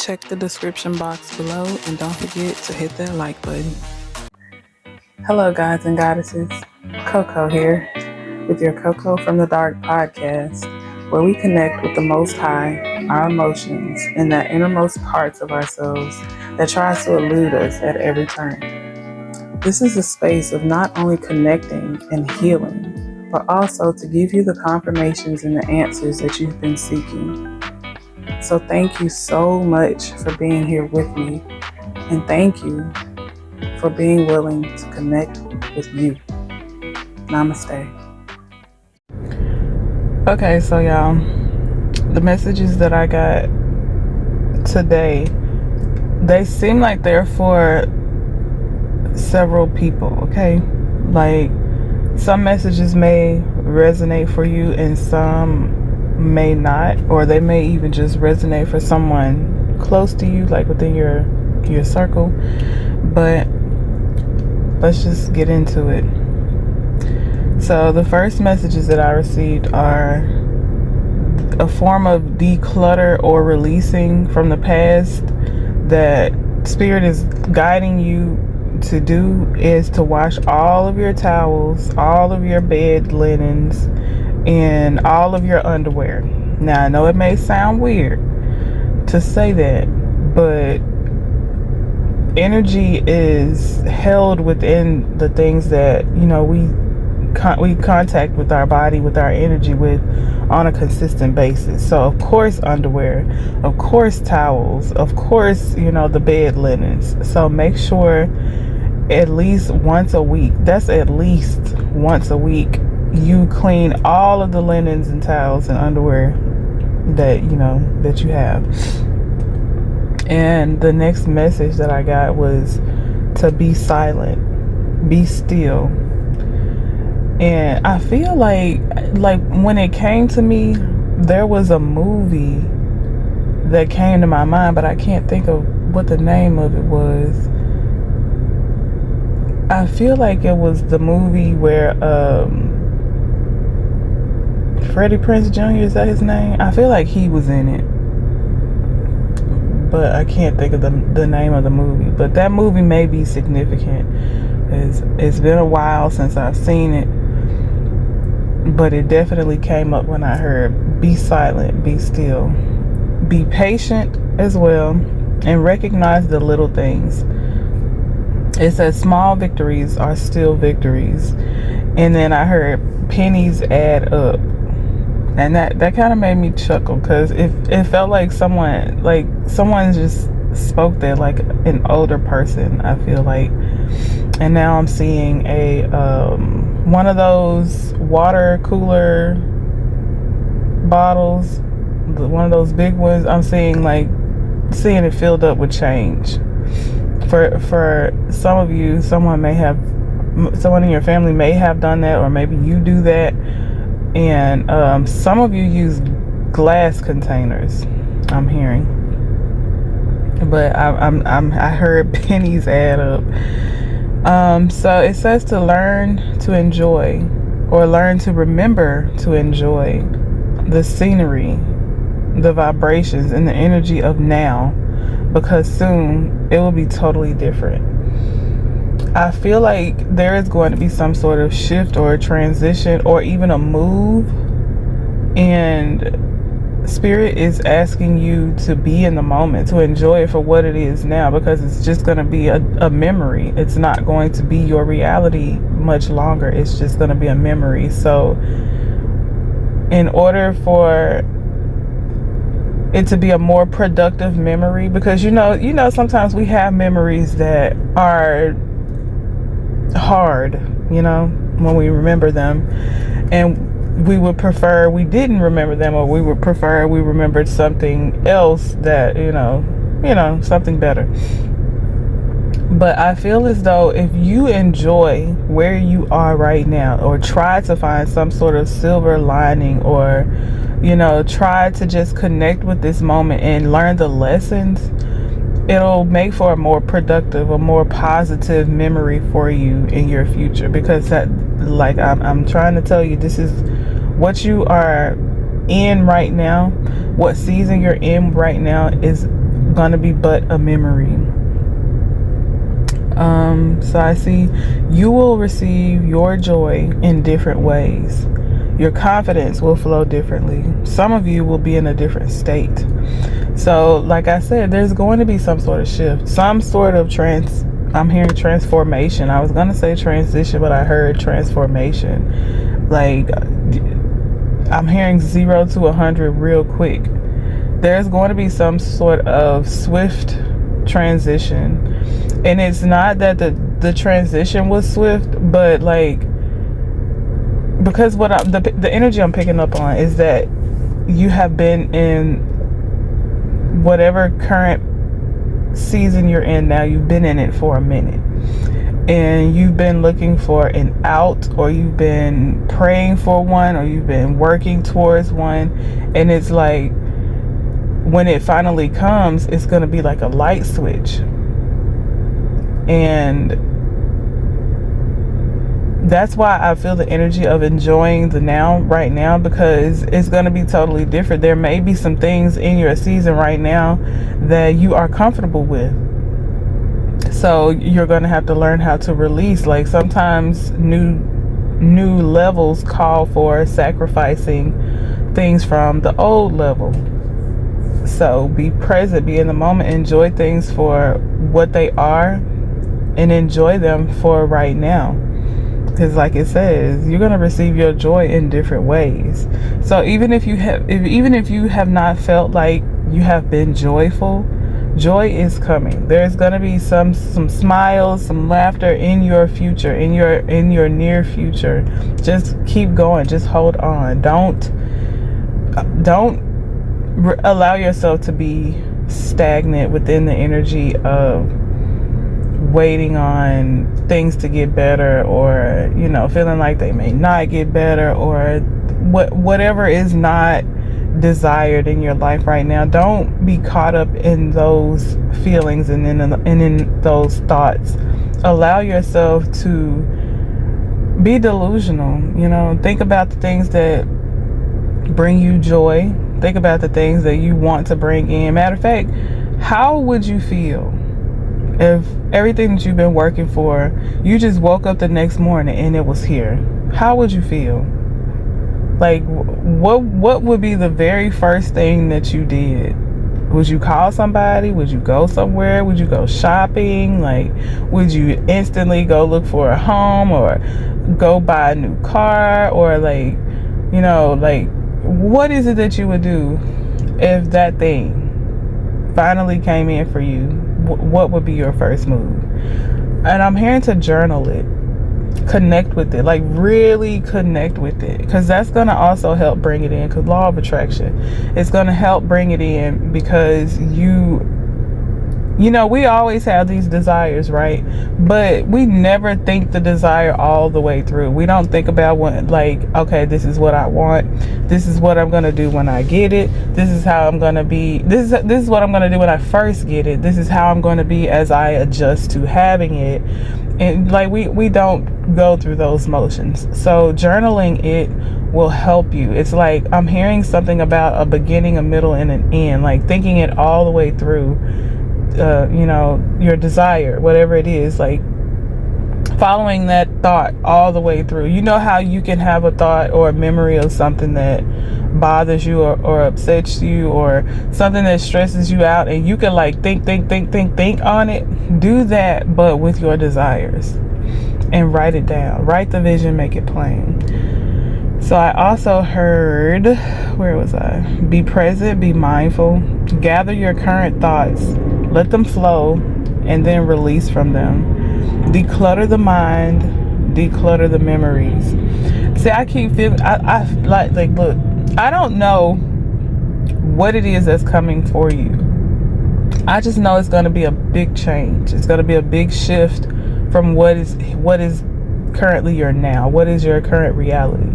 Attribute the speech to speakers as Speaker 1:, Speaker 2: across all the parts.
Speaker 1: check the description box below and don't forget to hit that like button. Hello gods and goddesses, CoCo here with your CoCo from the Dark podcast, where we connect with the Most High, our emotions, and the innermost parts of ourselves that tries to elude us at every turn. This is a space of not only connecting and healing, but also to give you the confirmations and the answers that you've been seeking. So thank you so much for being here with me, and thank you for being willing to connect with you. Namaste. Okay, so y'all, the messages that I got today, they seem like they're for several people, okay? Like, some messages may resonate for you and some may not, or they may even just resonate for someone close to you, like within your circle. But let's just get into it. So the first messages that I received are a form of declutter or releasing from the past that Spirit is guiding you to do, is to wash all of your towels, all of your bed linens, and all of your underwear. Now, I know it may sound weird to say that, but energy is held within the things that, you know, we contact with our body, with our energy with on a consistent basis. So of course underwear, of course towels, of course, you know, the bed linens. So make sure at least once a week, that's at least once a week, you clean all of the linens and towels and underwear that you have. And the next message that I got was to be silent, be still. And I feel like when it came to me, there was a movie that came to my mind, but I can't think of what the name of it was. I feel like it was the movie where Freddie Prinze Jr., is that his name? I feel like he was in it, but I can't think of the name of the movie. But that movie may be significant. It's been a while since I've seen it, but it definitely came up when I heard be silent, be still, be patient as well, and recognize the little things. It says small victories are still victories. And then I heard pennies add up. And that kind of made me chuckle, because it felt like someone just spoke that, like an older person, I feel like. And now I'm seeing a one of those water cooler bottles, one of those big ones. I'm seeing it filled up with change. For some of you, someone in your family may have done that, or maybe you do that. And some of you use glass containers, I'm hearing. But I heard pennies add up. So it says to learn to enjoy, or learn to remember to enjoy the scenery, the vibrations, and the energy of now, because soon it will be totally different. I feel like there is going to be some sort of shift or a transition or even a move, and Spirit is asking you to be in the moment, to enjoy it for what it is now, because it's just going to be a memory. It's not going to be your reality much longer. It's just going to be a memory. So in order for it to be a more productive memory, because you know sometimes we have memories that are hard, when we remember them, and we would prefer we didn't remember them, or we would prefer we remembered something else that something better. But I feel as though if you enjoy where you are right now, or try to find some sort of silver lining, or try to just connect with this moment and learn the lessons, it'll make for a more productive, a more positive memory for you in your future. Because that, like I'm trying to tell you, this is what you are in right now, what season you're in right now is gonna be but a memory. So I see you will receive your joy in different ways. Your confidence will flow differently. Some of you will be in a different state. So like I said, there's going to be some sort of shift, some sort of I'm hearing transformation. I was going to say transition, but I heard transformation. Like, I'm hearing 0 to 100 real quick. There's going to be some sort of swift transition. And it's not that the transition was swift, but like, because the energy I'm picking up on is that you have been in whatever current season you're in now, you've been in it for a minute. And you've been looking for an out, or you've been praying for one, or you've been working towards one. And it's like, when it finally comes, it's going to be like a light switch. And that's why I feel the energy of enjoying the now, right now, because it's going to be totally different. There may be some things in your season right now that you are comfortable with. So you're going to have to learn how to release. Like, sometimes new levels call for sacrificing things from the old level. So be present, be in the moment, enjoy things for what they are, and enjoy them for right now. Because like it says, you're going to receive your joy in different ways. So even if you have not felt like you have been joyful, joy is coming. There's going to be some smiles, some laughter in your future, in your near future. Just keep going. Just hold on. Don't allow yourself to be stagnant within the energy of waiting on things to get better, or feeling like they may not get better, or whatever is not desired in your life right now. Don't be caught up in those feelings and in those thoughts. Allow yourself to be delusional. Think about the things that bring you joy. Think about the things that you want to bring in. Matter of fact, how would you feel if everything that you've been working for, you just woke up the next morning and it was here? How would you feel? Like, what would be the very first thing that you did? Would you call somebody? Would you go somewhere? Would you go shopping? Like, would you instantly go look for a home, or go buy a new car, or like what is it that you would do if that thing finally came in for you? What would be your first move? And I'm hearing to journal it. Connect with it. Like, really connect with it. Because that's going to also help bring it in. Because law of attraction, it's going to help bring it in, because we always have these desires, right? But we never think the desire all the way through. We don't think about okay, this is what I want. This is what I'm going to do when I get it. This is how I'm going to be. This is what I'm going to do when I first get it. This is how I'm going to be as I adjust to having it. And like, we don't go through those motions. So journaling it will help you. It's like, I'm hearing something about a beginning, a middle, and an end. Like, thinking it all the way through. Your desire, whatever it is, like following that thought all the way through. You know how you can have a thought or a memory of something that bothers you, or upsets you, or something that stresses you out, and you can like think on it. Do that, but with your desires, and write it down. Write the vision, make it plain. So I also heard, where was I? Be present, be mindful, gather your current thoughts, let them flow, and then release from them. Declutter the mind, declutter the memories. See, I keep feeling, I look, I don't know what it is that's coming for you. I just know it's going to be a big change. It's going to be a big shift from what is currently your now. What is your current reality?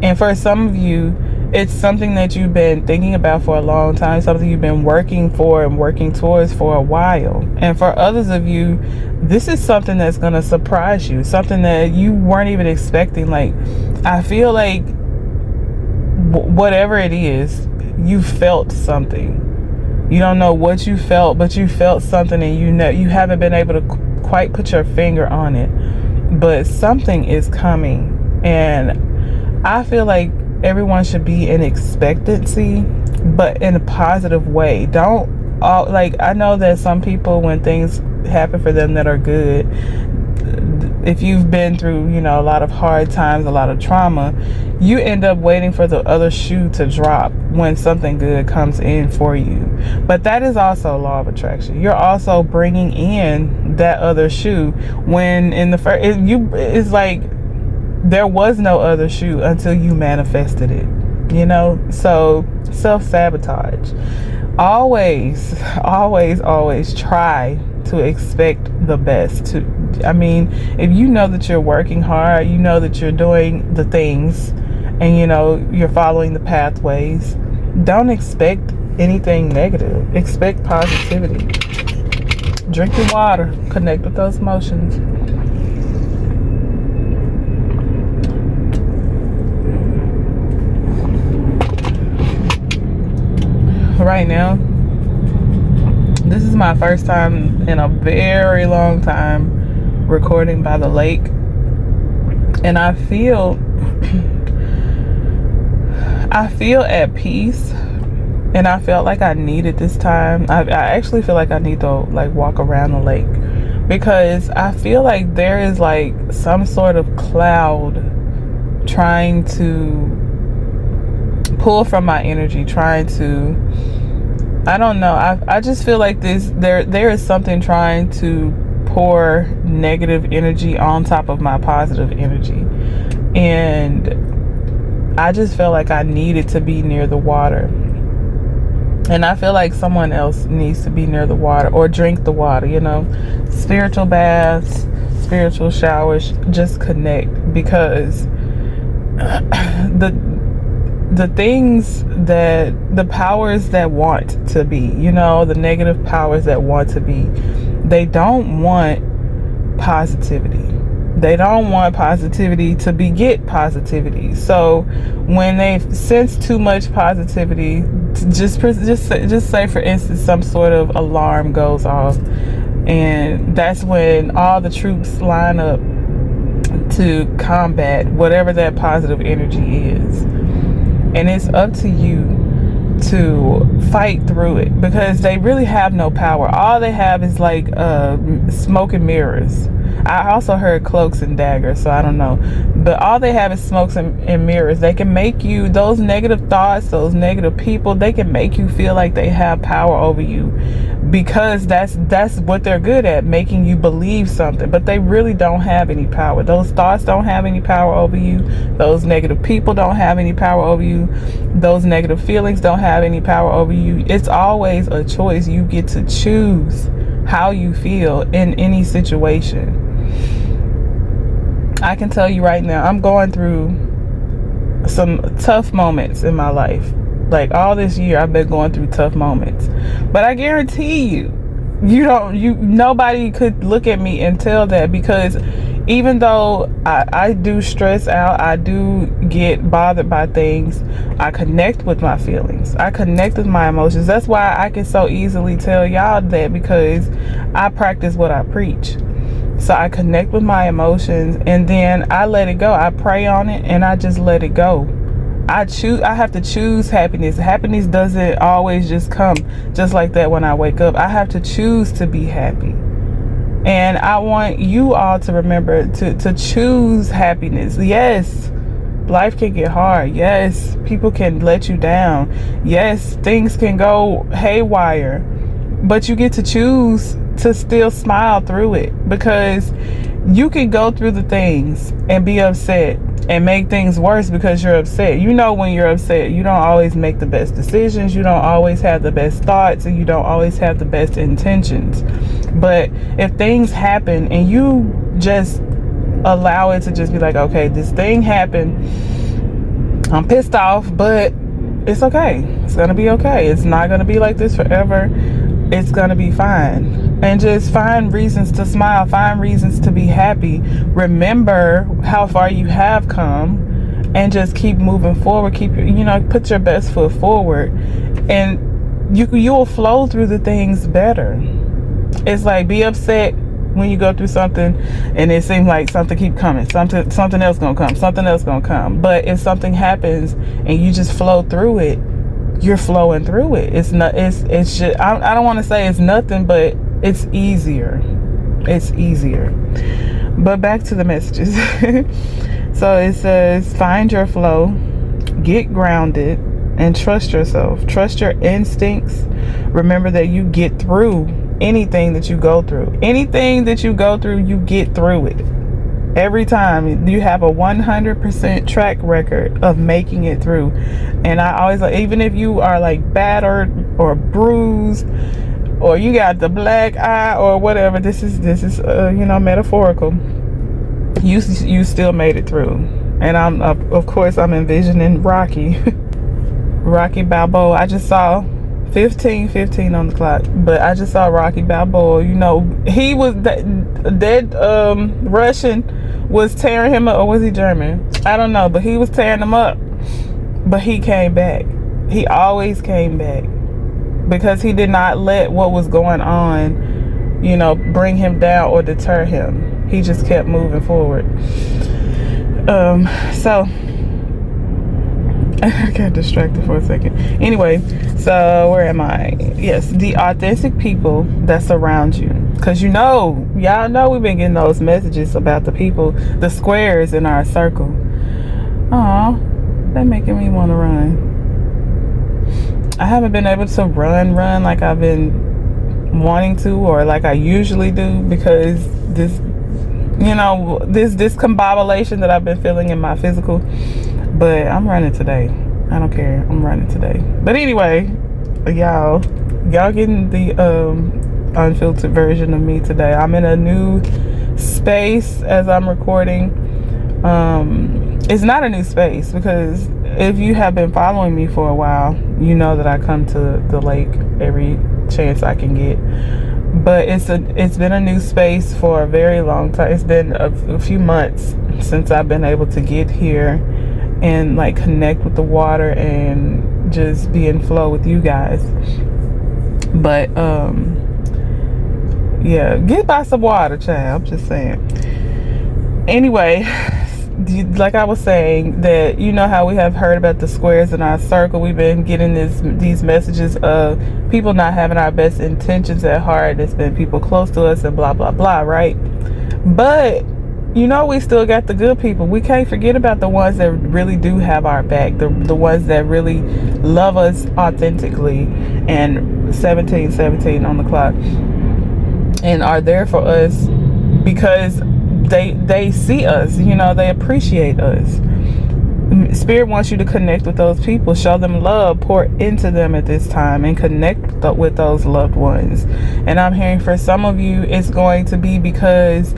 Speaker 1: And for some of you, it's something that you've been thinking about for a long time, something you've been working for and working towards for a while. And for others of you, this is something that's going to surprise you, something that you weren't even expecting. Like, I feel like whatever it is, you felt something. You don't know what you felt, but you felt something, and you know you haven't been able to quite put your finger on it, but something is coming. And I feel like everyone should be in expectancy, but in a positive way. Don't like, I know that some people, when things happen for them that are good, if you've been through, you know, a lot of hard times, a lot of trauma, you end up waiting for the other shoe to drop when something good comes in for you. But that is also law of attraction. You're also bringing in that other shoe when in the first, it's like there was no other shoe until you manifested it, you know? So self-sabotage. Always, always, always try to expect the best. I mean, if you know that you're working hard, you know that you're doing the things, and you know you're following the pathways, don't expect anything negative. Expect positivity. Drink your water. Connect with those emotions. Right now, this is my first time in a very long time recording by the lake, and I feel at peace, and I felt like I needed this time. I actually feel like I need to like walk around the lake, because I feel like there is like some sort of cloud trying to pull from my energy, trying to, I don't know, I just feel like there is something trying to pour negative energy on top of my positive energy, and I just felt like I needed to be near the water, and I feel like someone else needs to be near the water or drink the water, you know. Spiritual baths, spiritual showers, just connect, because the things that, the powers that want to be, you know, the negative powers that want to be, they don't want positivity. They don't want positivity to beget positivity. So when they sense too much positivity, just say for instance some sort of alarm goes off, and that's when all the troops line up to combat whatever that positive energy is. And it's up to you to fight through it, because they really have no power. All they have is like smoke and mirrors. I also heard cloaks and daggers, so I don't know. But all they have is smokes and mirrors. They can make you, those negative thoughts, those negative people, they can make you feel like they have power over you, because that's what they're good at, making you believe something. But they really don't have any power. Those thoughts don't have any power over you. Those negative people don't have any power over you. Those negative feelings don't have any power over you. It's always a choice. You get to choose how you feel in any situation. I can tell you right now, I'm going through some tough moments in my life. Like all this year, I've been going through tough moments. But I guarantee you, nobody could look at me and tell that, because even though I do stress out, I do get bothered by things, I connect with my feelings. I connect with my emotions. That's why I can so easily tell y'all that, because I practice what I preach. So I connect with my emotions, and then I let it go. I pray on it, and I just let it go. I have to choose happiness. Happiness doesn't always just come just like that when I wake up. I have to choose to be happy. And I want you all to remember to choose happiness. Yes, life can get hard. Yes, people can let you down. Yes, things can go haywire. But you get to choose to still smile through it, because you can go through the things and be upset and make things worse because you're upset. You know, when you're upset, you don't always make the best decisions, you don't always have the best thoughts, and you don't always have the best intentions. But if things happen and you just allow it to just be like, okay, this thing happened, I'm pissed off, but it's okay. It's gonna be okay. It's not gonna be like this forever. It's gonna be fine. And just find reasons to smile, find reasons to be happy. Remember how far you have come, and just keep moving forward. Keep, put your best foot forward, and you will flow through the things better. It's like, be upset when you go through something and it seems like something keep coming, something else gonna come, something else gonna come. But if something happens and you just flow through it, you're flowing through it. It's not, it's just, I don't want to say it's nothing, but it's easier. It's easier. But back to the messages. So it says, find your flow, get grounded, and trust yourself. Trust your instincts. Remember that you get through anything that you go through. Anything that you go through, you get through it. Every time. You have a 100% track record of making it through. And I always, like, even if you are like battered or bruised, or you got the black eye or whatever, this is metaphorical, you still made it through. And I'm of course I'm envisioning Rocky Balboa. I just saw 15 on the clock, but I just saw Rocky Balboa. He was that Russian was tearing him up, or was he German? I don't know, but he was tearing him up. But he came back. He always came back, because he did not let what was going on, bring him down or deter him. He just kept moving forward. So I got distracted for a second. Anyway, so where am I? Yes, the authentic people that surround you. Because y'all know we've been getting those messages about the people, the squares in our circle. Aw, they're making me want to run. I haven't been able to run like I've been wanting to, or like I usually do, because this discombobulation that I've been feeling in my physical. But I'm running today. I don't care. I'm running today. But anyway, y'all getting the unfiltered version of me today. I'm in a new space as I'm recording. It's not a new space, because if you have been following me for a while, you know that I come to the lake every chance I can get. But it's been a new space for a very long time. It's been a few months since I've been able to get here and like connect with the water and just be in flow with you guys. But yeah, get by some water, child. I'm just saying. Anyway, like I was saying, that how we have heard about the squares in our circle. We've been getting these messages of people not having our best intentions at heart. It's been people close to us and blah blah blah, right? But we still got the good people. We can't forget about the ones that really do have our back, the ones that really love us authentically, and 17 on the clock, and are there for us because they see us, they appreciate us. Spirit wants you to connect with those people, show them love, pour into them at this time, and connect with those loved ones. And I'm hearing for some of you, it's going to be because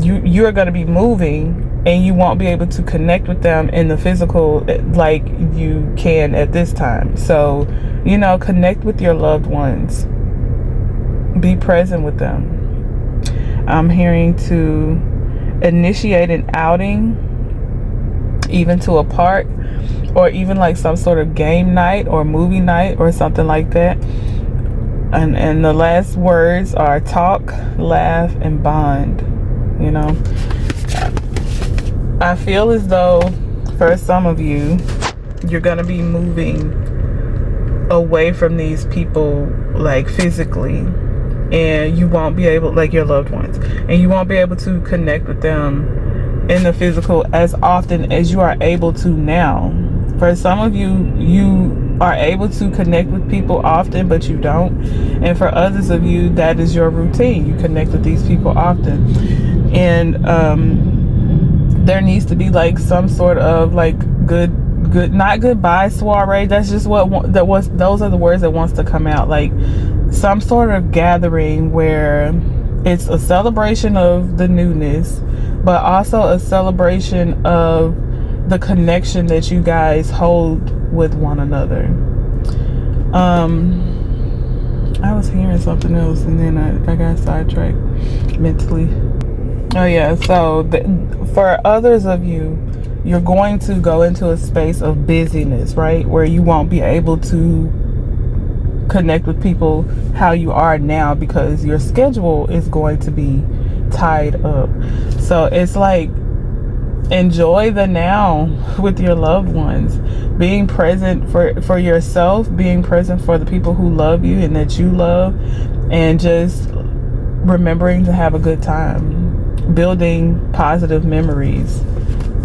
Speaker 1: you're going to be moving and you won't be able to connect with them in the physical like you can at this time. So, connect with your loved ones. Be present with them. I'm hearing to initiate an outing, even to a park, or even like some sort of game night or movie night or something like that. And the last words are talk, laugh, and bond. I feel as though for some of you, you're gonna be moving away from these people, like physically, and you won't be able, like your loved ones, and you won't be able to connect with them in the physical as often as you are able to now. For some of you, you are able to connect with people often, but you don't. And for others of you, that is your routine. You connect with these people often. And there needs to be like some sort of like good not goodbye soiree. That's just those are the words that wants to come out. Like some sort of gathering where it's a celebration of the newness, but also a celebration of the connection that you guys hold with one another. I was hearing something else and then I got sidetracked mentally. Oh yeah, so for others of you, you're going to go into a space of busyness, right? Where you won't be able to connect with people how you are now, because your schedule is going to be tied up. So it's like, enjoy the now with your loved ones, being present for yourself, being present for the people who love you and that you love, and just remembering to have a good time, building positive memories,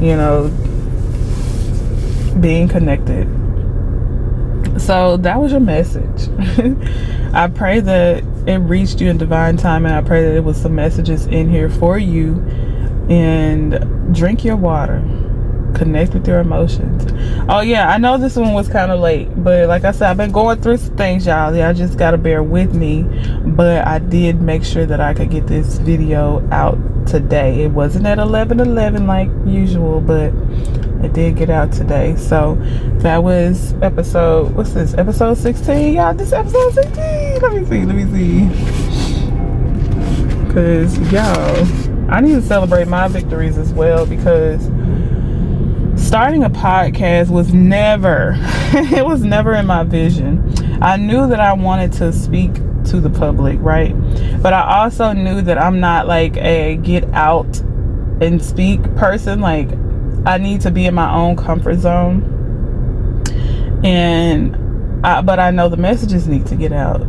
Speaker 1: you know, being connected. So that was your message. I pray that it reached you in divine time, and I pray that it was some messages in here for you. And drink your water, connect with your emotions. Oh yeah, I know this one was kind of late, but like I said, I've been going through some things, y'all. Y'all just gotta bear with me, but I did make sure that I could get this video out today. It wasn't at 11:11 like usual, but it did get out today. So that was episode, what's this, episode 16, y'all? This episode 16. Let me see, because y'all, I need to celebrate my victories as well, because starting a podcast was never it was never in my vision. I knew that I wanted to speak to the public, right? But I also knew that I'm not like a get out and speak person. Like, I need to be in my own comfort zone, but I know the messages need to get out.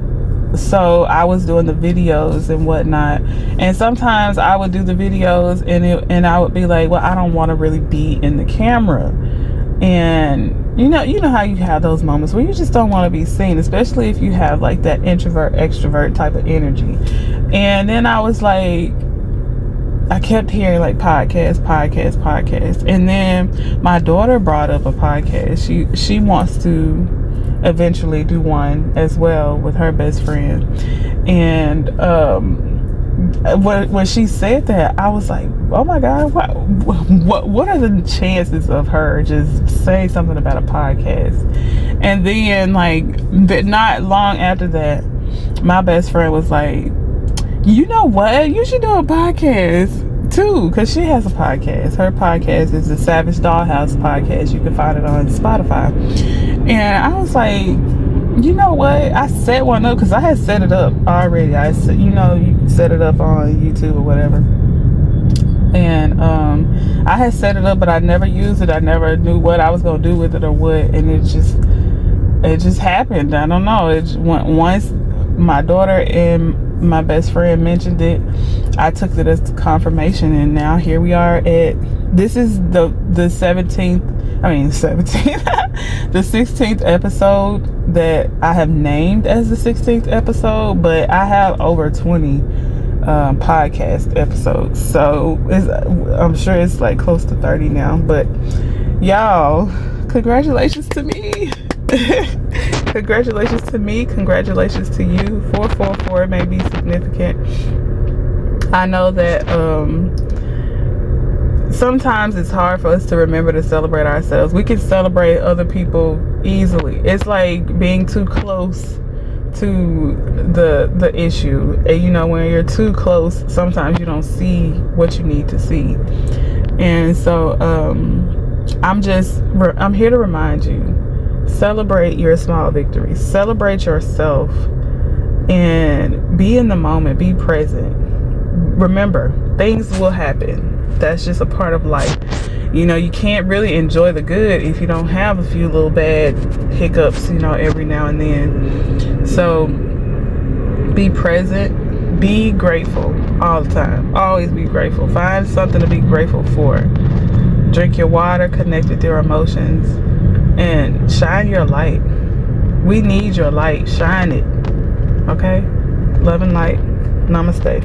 Speaker 1: So I was doing the videos and whatnot, and sometimes I would do the videos and I would be like, well, I don't want to really be in the camera. And you know how you have those moments where you just don't want to be seen, especially if you have like that introvert extrovert type of energy. And then I was like, I kept hearing like podcast. And then my daughter brought up a podcast. She wants to eventually do one as well with her best friend. And when she said that, I was like, oh my God, what are the chances of her just saying something about a podcast? And then like not long after that, my best friend was like, you know what, you should do a podcast too, because she has a podcast. Her podcast is the Savage Dollhouse podcast. You can find it on Spotify. And I was like, you know what, I set one up because I had set it up already. I said, you can set it up on YouTube or whatever. And I had set it up, but I never used it. I never knew what I was gonna do with it or what, and it just happened. I don't know. Once my daughter and my best friend mentioned it, I took it as confirmation, and now here we are this is the 17th the 16th episode that I have named as the 16th episode, but I have over 20 podcast episodes, so I'm sure it's like close to 30 now. But y'all, congratulations to me. Congratulations to me, congratulations to you. 444 may be significant. I know that sometimes it's hard for us to remember to celebrate ourselves. We can celebrate other people easily. It's like being too close to the issue. And when you're too close, sometimes you don't see what you need to see. And so I'm here to remind you, celebrate your small victories, celebrate yourself, and be in the moment, be present. Remember, things will happen. That's just a part of life. You can't really enjoy the good if you don't have a few little bad hiccups, every now and then. So be present, be grateful all the time. Always be grateful. Find something to be grateful for. Drink your water, connect with your emotions, and shine your light. We need your light. Shine it. Okay? Love and light. Namaste.